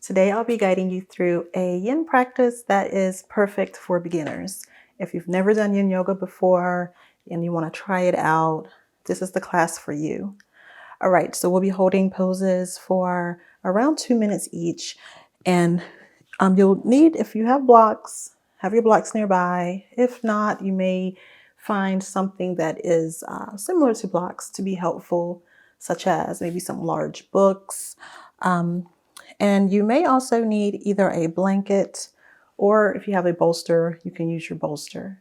Today I'll be guiding you through a yin practice that is perfect for beginners. If you've never done yin yoga before and you want to try it out, this is the class for you. All right, so we'll be holding poses for around 2 minutes each. And you'll need, if you have blocks, have your blocks nearby. If not, you may find something that is similar to blocks to be helpful, such as maybe some large books. And you may also need either a blanket or if you have a bolster, you can use your bolster.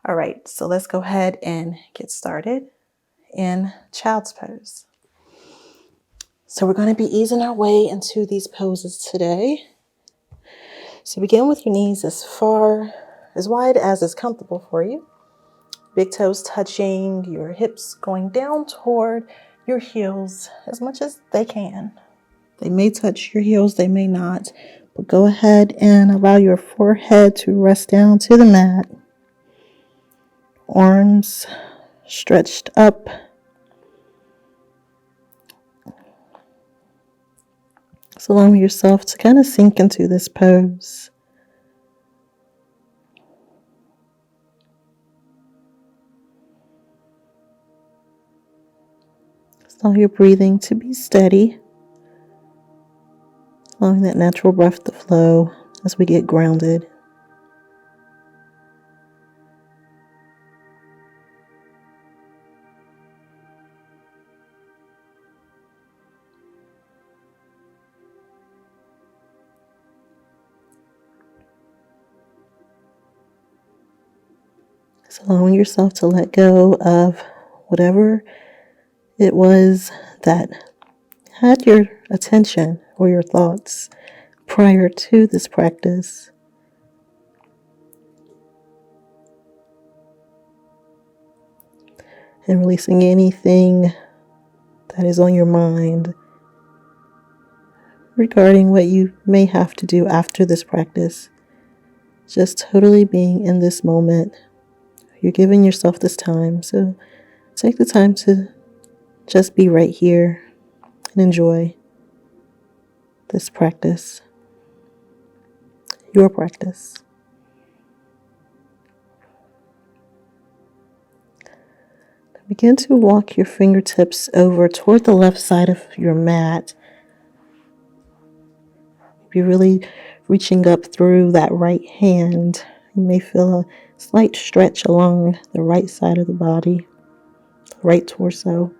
All right, so let's go ahead and get started in child's pose. So we're going to be easing our way into these poses today. So begin with your knees as wide as is comfortable for you. Big toes touching, your hips going down toward your heels as much as they can. They may touch your heels, they may not, but go ahead and allow your forehead to rest down to the mat. Arms stretched up. So allowing yourself to kind of sink into this pose. Allow your breathing to be steady. Allowing that natural breath to flow as we get grounded. So allowing yourself to let go of whatever it was that had your attention or your thoughts prior to this practice. And releasing anything that is on your mind regarding what you may have to do after this practice. Just totally being in this moment. You're giving yourself this time, so take the time to just be right here and enjoy this practice, your practice. Begin to walk your fingertips over toward the left side of your mat. You're really reaching up through that right hand. You may feel a slight stretch along the right side of the body, the right torso.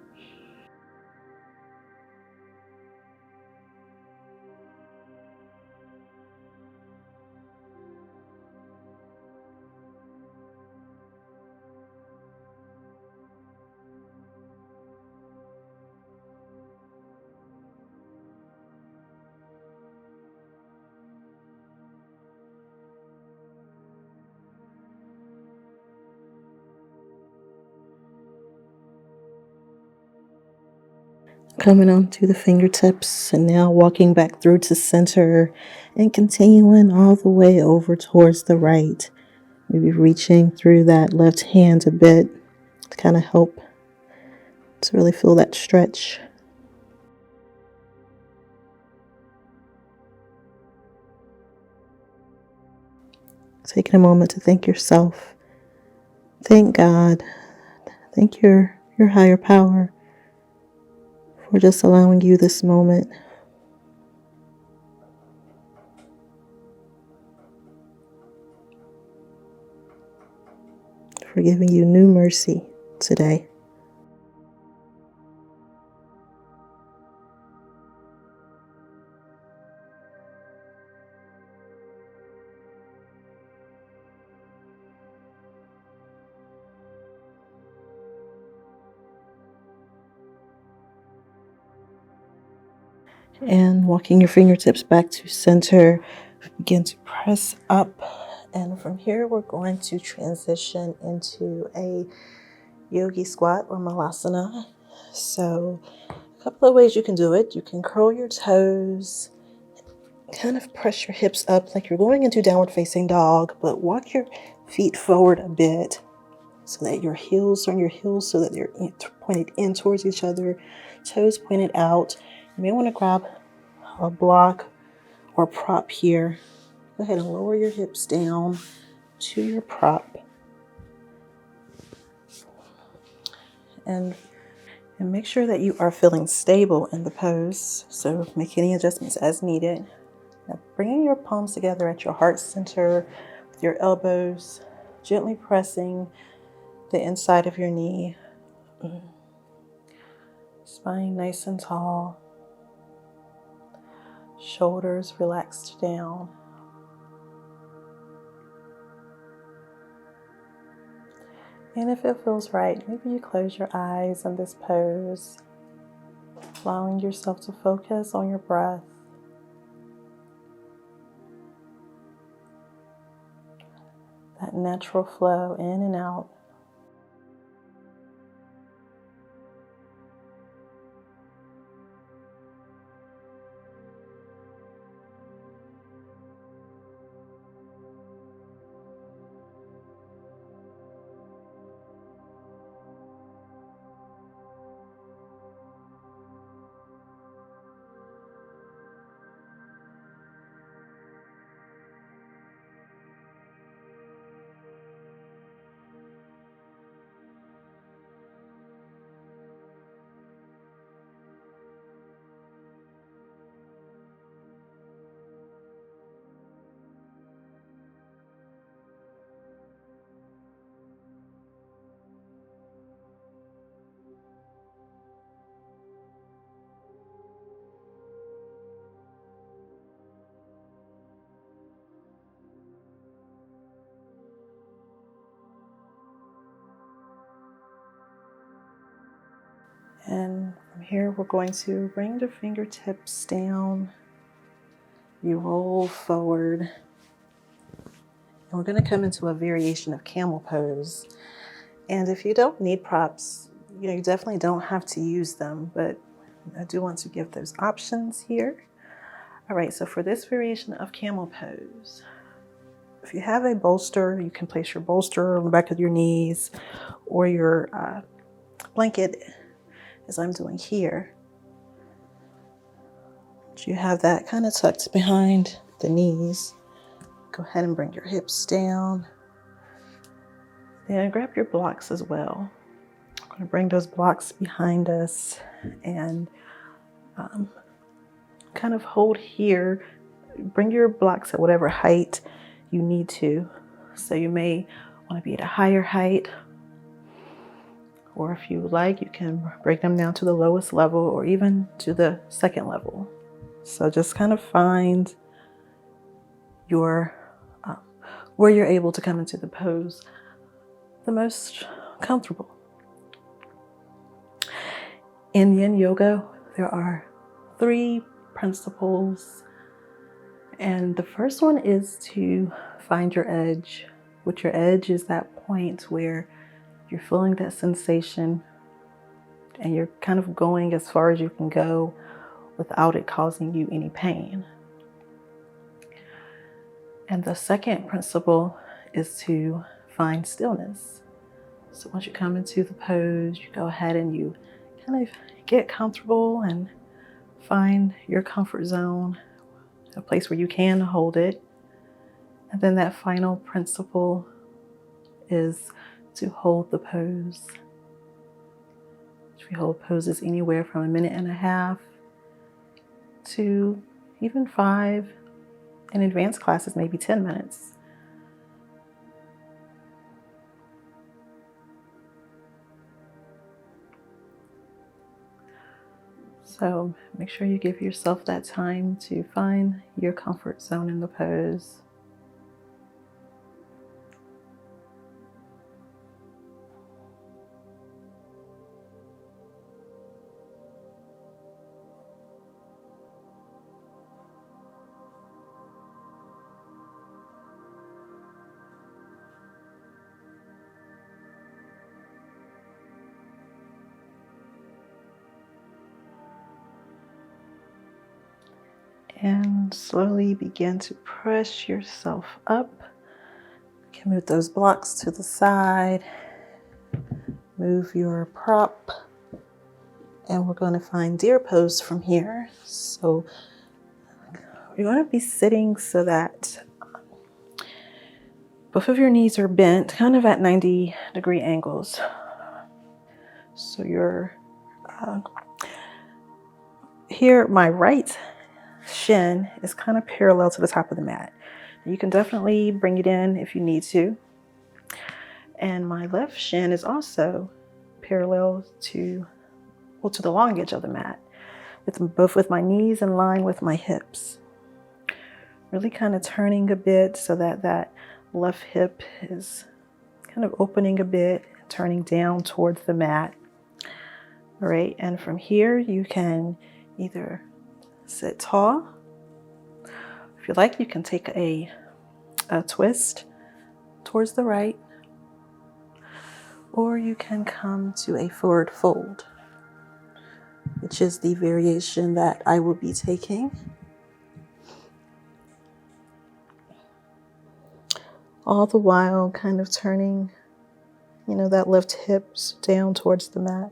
Coming onto the fingertips and now walking back through to center and continuing all the way over towards the right. Maybe reaching through that left hand a bit to kind of help to really feel that stretch. Taking a moment to thank yourself. Thank God. Thank your higher power for just allowing you this moment. For giving you new mercy today. And walking your fingertips back to center, begin to press up. And from here, we're going to transition into a yogi squat or malasana. So a couple of ways you can do it. You can curl your toes, kind of press your hips up like you're going into downward facing dog, but walk your feet forward a bit so that your heels are on your heels so that they're pointed in towards each other, toes pointed out. You may want to grab a block or prop here. Go ahead and lower your hips down to your prop. And make sure that you are feeling stable in the pose. So make any adjustments as needed. Now bringing your palms together at your heart center with your elbows, gently pressing the inside of your knee. Spine nice and tall. Shoulders relaxed down. And if it feels right, maybe you close your eyes in this pose, allowing yourself to focus on your breath. That natural flow in and out. And from here, we're going to bring the fingertips down. You roll forward. And we're going to come into a variation of camel pose. And if you don't need props, you definitely don't have to use them, but I do want to give those options here. All right, so for this variation of camel pose, if you have a bolster, you can place your bolster on the back of your knees or your blanket, as I'm doing here. You have that kind of tucked behind the knees. Go ahead and bring your hips down. Then grab your blocks as well. I'm going to bring those blocks behind us and kind of hold here. Bring your blocks at whatever height you need to. So you may want to be at a higher height, or if you like, you can break them down to the lowest level or even to the second level. So just kind of find your where you're able to come into the pose the most comfortable. In Yin Yoga, there are 3 principles, and the first one is to find your edge. Which your edge is that point where you're feeling that sensation and you're kind of going as far as you can go without it causing you any pain. And the second principle is to find stillness. So once you come into the pose, you go ahead and you kind of get comfortable and find your comfort zone, a place where you can hold it. And then that final principle is to hold the pose. We hold poses anywhere from 1.5 minutes to even 5. In advanced classes, maybe 10 minutes. So make sure you give yourself that time to find your comfort zone in the pose. And slowly begin to press yourself up. You can move those blocks to the side. Move your prop. And we're going to find deer pose from here. So you're going to be sitting so that both of your knees are bent, kind of at 90-degree angles. So you're here, my right shin is kind of parallel to the top of the mat. You can definitely bring it in if you need to. And my left shin is also parallel to, well, to the long edge of the mat, both with my knees in line with my hips. Really kind of turning a bit so that that left hip is kind of opening a bit, turning down towards the mat. All right, and from here you can either sit tall. If you like, you can take a twist towards the right, or you can come to a forward fold, which is the variation that I will be taking. All the while kind of turning, that left hips down towards the mat.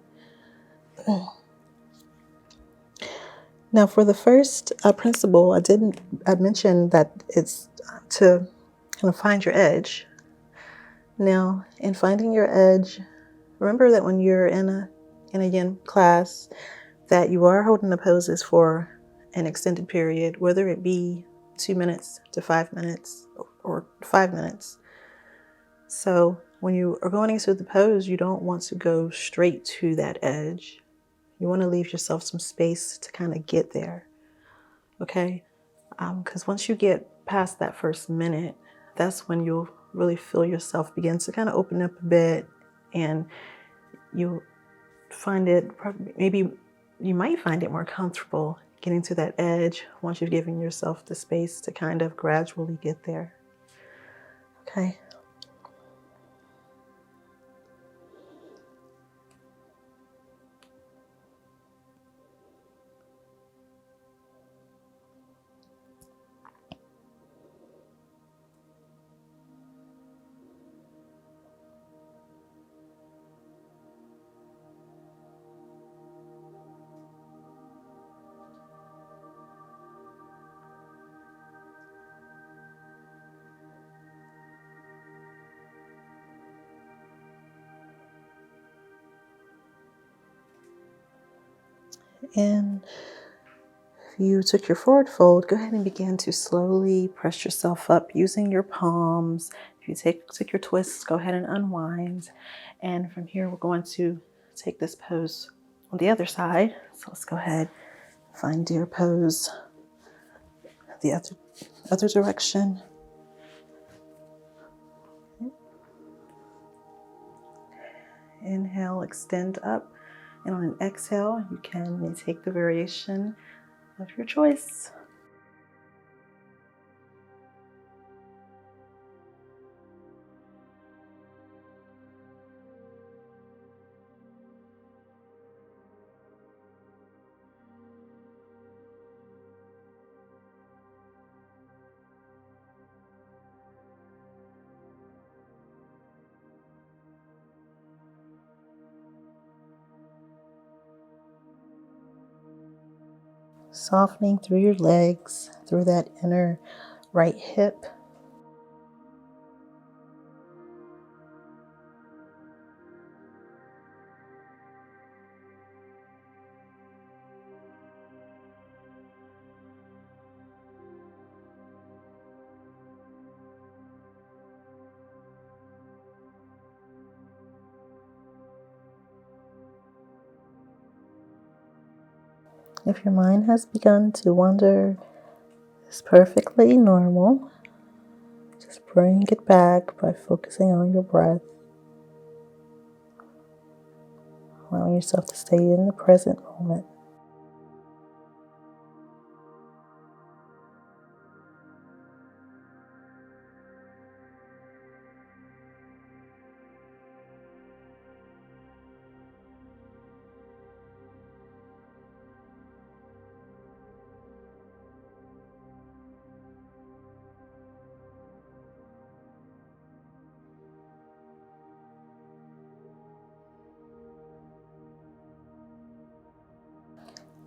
Now for the first principle, I mentioned that it's to kind of find your edge. Now, in finding your edge, remember that when you're in a yin class, that you are holding the poses for an extended period, whether it be 2 minutes to 5 minutes or 5 minutes. So when you are going into the pose, you don't want to go straight to that edge. You want to leave yourself some space to kind of get there. Okay? Because once you get past that first minute, that's when you'll really feel yourself begin to kind of open up a bit, and you'll find it, maybe you might find it more comfortable getting to that edge once you've given yourself the space to kind of gradually get there. Okay. And if you took your forward fold, go ahead and begin to slowly press yourself up using your palms. If you took your twists, go ahead and unwind. And from here, we're going to take this pose on the other side. So let's go ahead, find deer pose the other direction. Inhale, extend up. And on an exhale, you can take the variation of your choice. Softening through your legs, through that inner right hip. If your mind has begun to wander, it's perfectly normal. Just bring it back by focusing on your breath. Allowing yourself to stay in the present moment.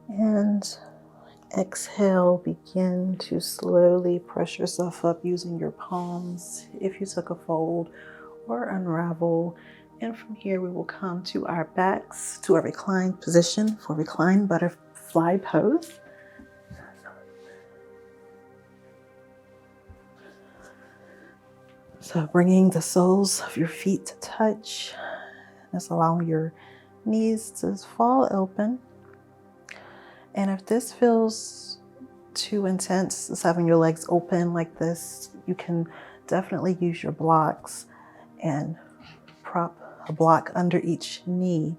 And exhale, begin to slowly press yourself up using your palms if you took a fold, or unravel. And from here, we will come to our backs, to a reclined position for reclined butterfly pose. So bringing the soles of your feet to touch, just allowing your knees to fall open. And if this feels too intense, just having your legs open like this, you can definitely use your blocks and prop a block under each knee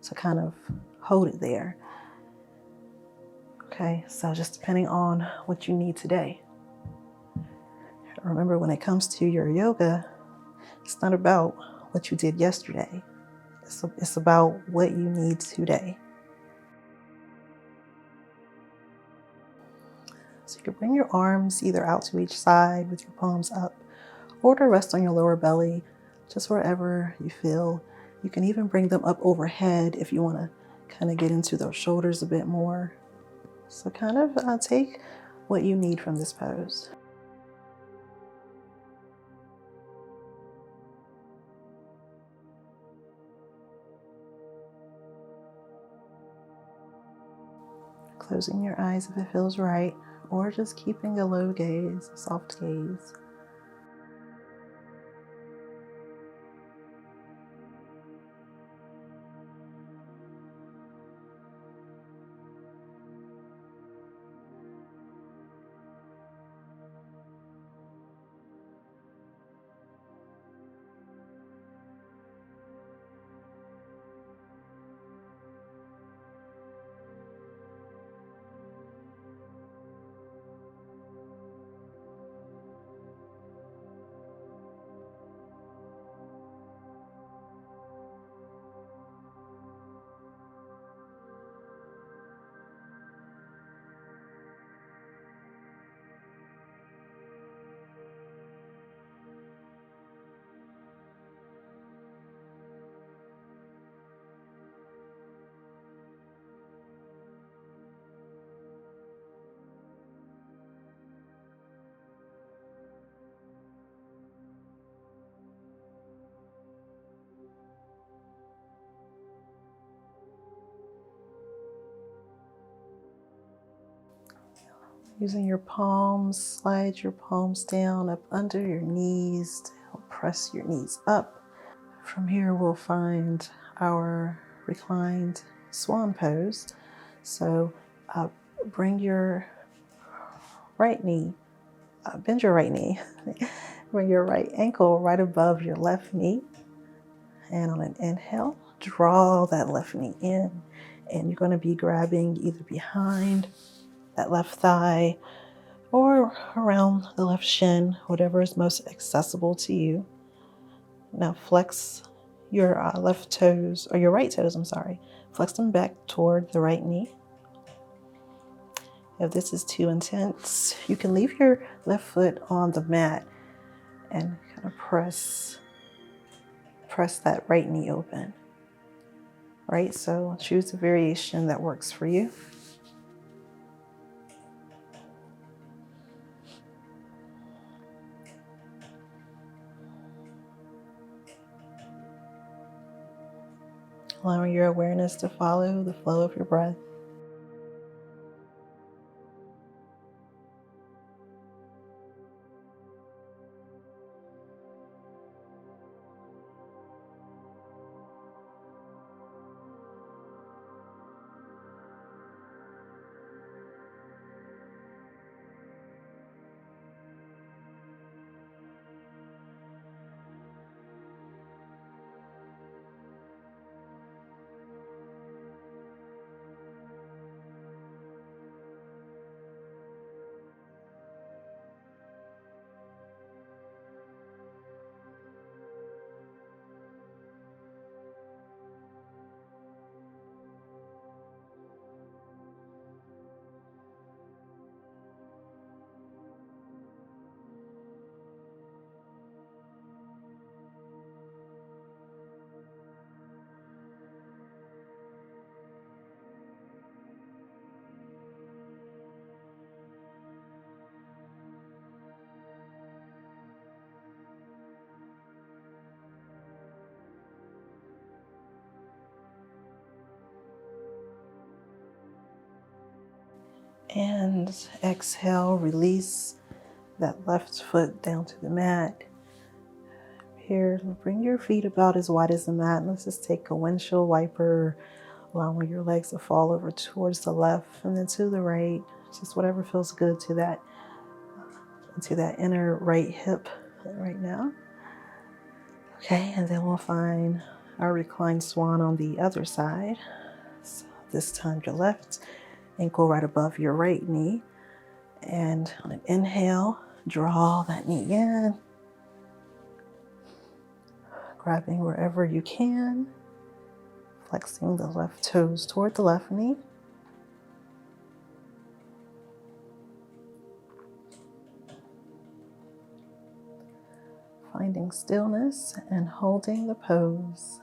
to kind of hold it there. Okay, so just depending on what you need today. Remember, when it comes to your yoga, it's not about what you did yesterday. It's about what you need today. So you can bring your arms either out to each side with your palms up, or to rest on your lower belly, just wherever you feel. You can even bring them up overhead if you want to kind of get into those shoulders a bit more. So kind of take what you need from this pose. Closing your eyes if it feels right, or just keeping a low gaze, a soft gaze. Using your palms, slide your palms down up under your knees to help press your knees up. From here, we'll find our reclined swan pose. So bring your right knee, bend your right knee, bring your right ankle right above your left knee. And on an inhale, draw that left knee in. And you're going to be grabbing either behind that left thigh or around the left shin, whatever is most accessible to you. Now flex your left toes, or your right toes, I'm sorry. Flex them back toward the right knee. If this is too intense, you can leave your left foot on the mat and kind of press that right knee open. Right, so choose a variation that works for you. Allowing your awareness to follow the flow of your breath. And exhale, release that left foot down to the mat. Here, bring your feet about as wide as the mat. Let's just take a windshield wiper, allowing your legs to fall over towards the left and then to the right. Just whatever feels good to that inner right hip right now. Okay, and then we'll find our reclined swan on the other side. So this time your left ankle right above your right knee. And on an inhale, draw that knee in, grabbing wherever you can, flexing the left toes toward the left knee. Finding stillness and holding the pose.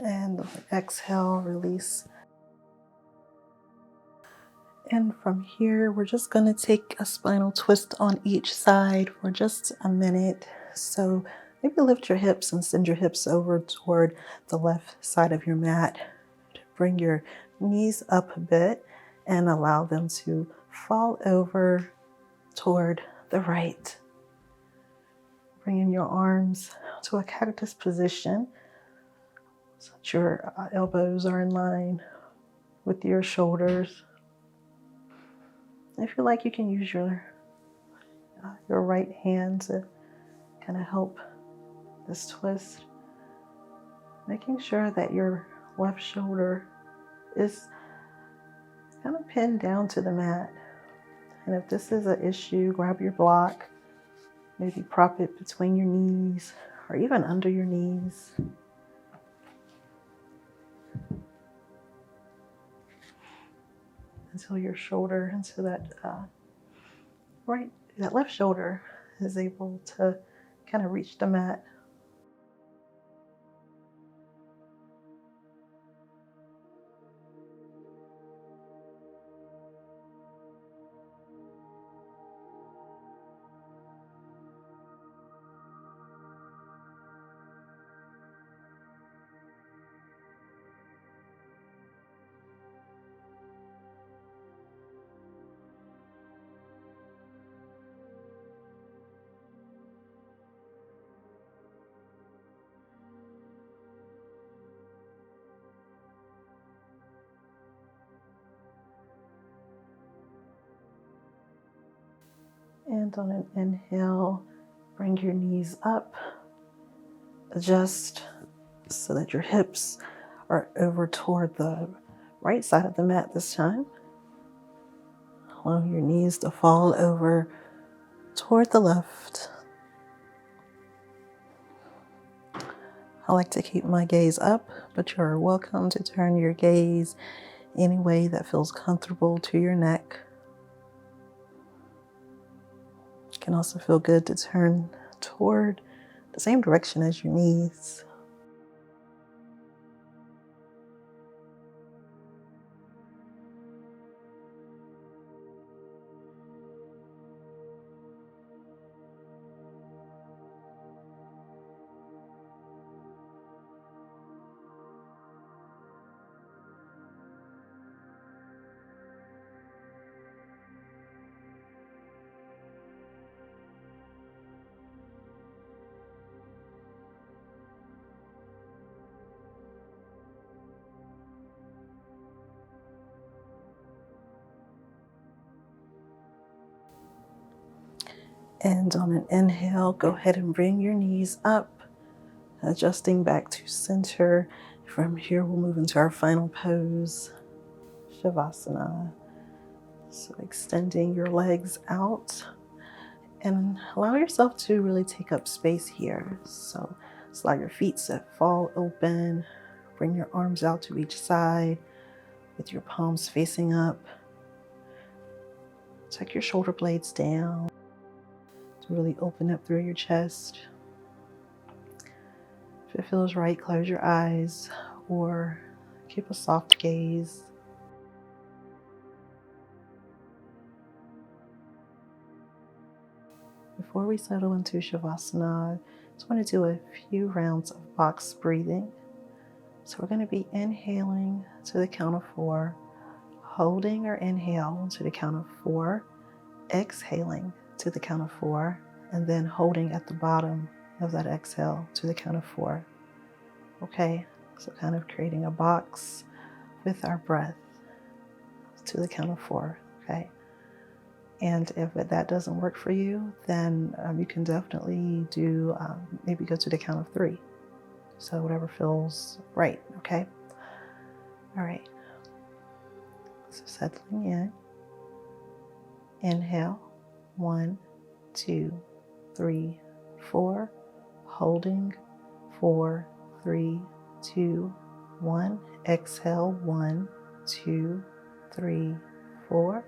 And exhale, release. And from here, we're just going to take a spinal twist on each side for just a minute. So maybe lift your hips and send your hips over toward the left side of your mat. Bring your knees up a bit and allow them to fall over toward the right. Bringing your arms to a cactus position so that your elbows are in line with your shoulders. If you like, you can use your right hand to kind of help this twist. Making sure that your left shoulder is kind of pinned down to the mat. And if this is an issue, grab your block, maybe prop it between your knees or even under your knees. Until your shoulder, until that left shoulder is able to kind of reach the mat. And on an inhale, bring your knees up. Adjust so that your hips are over toward the right side of the mat this time. Allow your knees to fall over toward the left. I like to keep my gaze up, but you're welcome to turn your gaze any way that feels comfortable to your neck. It can also feel good to turn toward the same direction as your knees. And on an inhale, go ahead and bring your knees up, adjusting back to center. From here, we'll move into our final pose, Shavasana. So extending your legs out and allow yourself to really take up space here. So allow your feet to fall open. Bring your arms out to each side with your palms facing up. Tuck your shoulder blades down to really open up through your chest. If it feels right, close your eyes or keep a soft gaze. Before we settle into Shavasana, I just want to do a few rounds of box breathing. So we're going to be inhaling to the count of 4, holding our inhale to the count of 4, exhaling to the count of 4, and then holding at the bottom of that exhale to the count of 4. Okay, so kind of creating a box with our breath to the count of 4, okay? And if that doesn't work for you, then you can definitely do, maybe go to the count of 3. So whatever feels right, okay? All right. So settling in. Inhale, 1, 2, 3, 4. Holding, 4, 3, 2, 1. Exhale, 1, 2, 3, 4.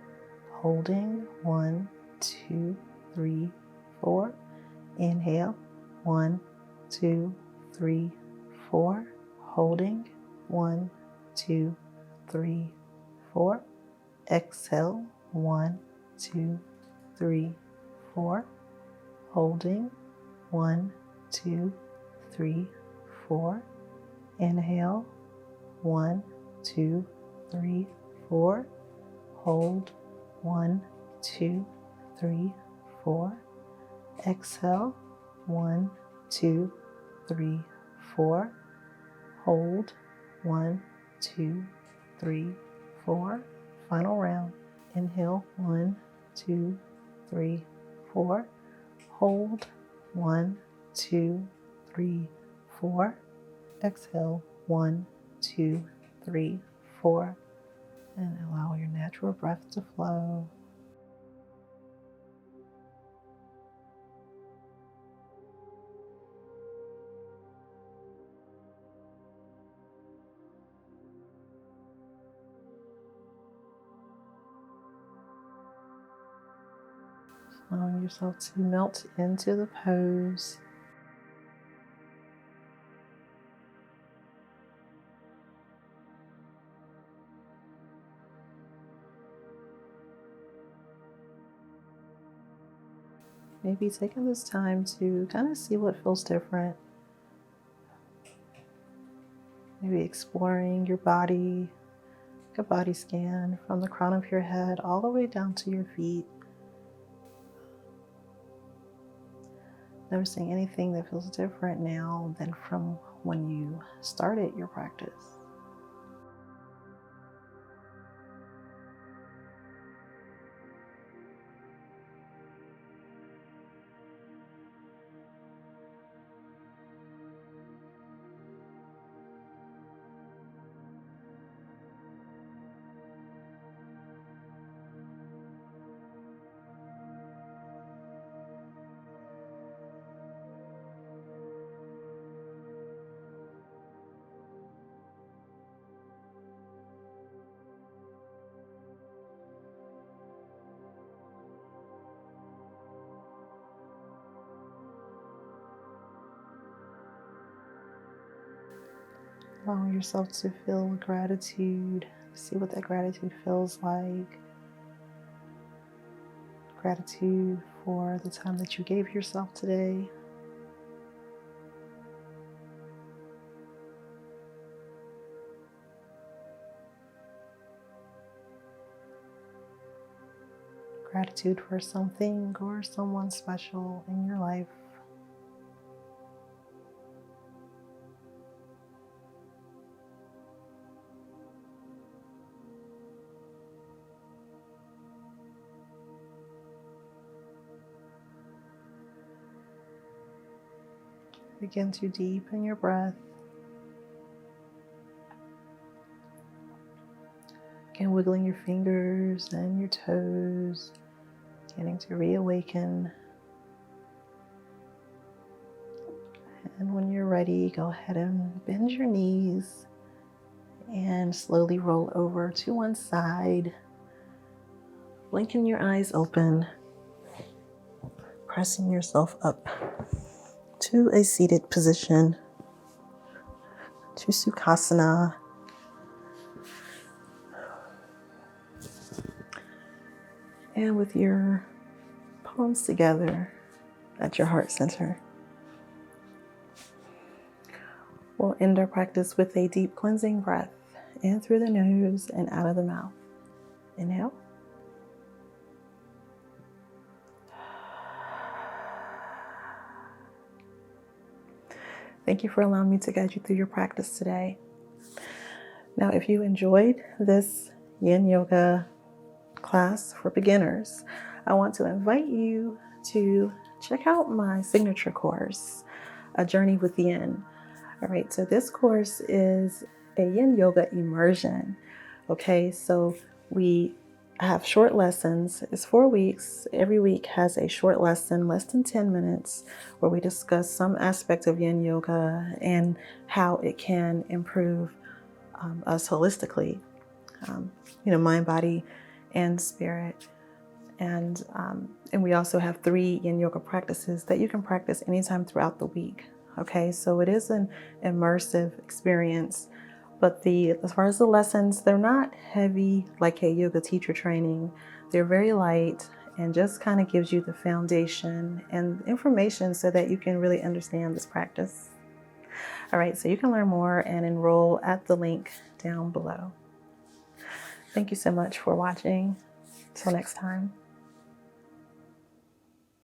Holding, 1, 2, 3, 4. Inhale, 1, 2, 3, 4. Holding, 1, 2, 3, 4. Exhale, 1, 2, 3, 4. Holding, 1, 2, 3, 4. Inhale, 1, 2, 3, 4. Hold, 1, 2, 3, 4. Exhale, 1, 2, 3, 4. Hold, 1, 2, 3, 4. Final round. Inhale, 1, 2, 3, 4. Hold, 1, 2, 3, 4. Exhale, 1, 2, 3, 4. And allow your natural breath to flow. Allowing yourself to melt into the pose. Maybe taking this time to kind of see what feels different. Maybe exploring your body, like a body scan from the crown of your head all the way down to your feet. Noticing anything that feels different now than from when you started your practice. Allow yourself to feel gratitude. See what that gratitude feels like. Gratitude for the time that you gave yourself today. Gratitude for something or someone special in your life. Begin to deepen your breath. Again, wiggling your fingers and your toes, beginning to reawaken. And when you're ready, go ahead and bend your knees and slowly roll over to one side. Blinking your eyes open, pressing yourself up to a seated position, to Sukhasana. And with your palms together at your heart center, we'll end our practice with a deep cleansing breath in through the nose and out of the mouth. Inhale. Thank you for allowing me to guide you through your practice today. Now, if you enjoyed this Yin Yoga class for beginners, I want to invite you to check out my signature course, A Journey with Yin. All right, so this course is a Yin Yoga immersion. Okay, so we have short lessons. It's 4 weeks. Every week has a short lesson, less than 10 minutes, where we discuss some aspect of Yin Yoga and how it can improve us holistically, mind, body, and spirit. And we also have 3 Yin Yoga practices that you can practice anytime throughout the week. Okay, so it is an immersive experience. But as far as the lessons, they're not heavy like a yoga teacher training. They're very light and just kind of gives you the foundation and information so that you can really understand this practice. All right, so you can learn more and enroll at the link down below. Thank you so much for watching. Till next time.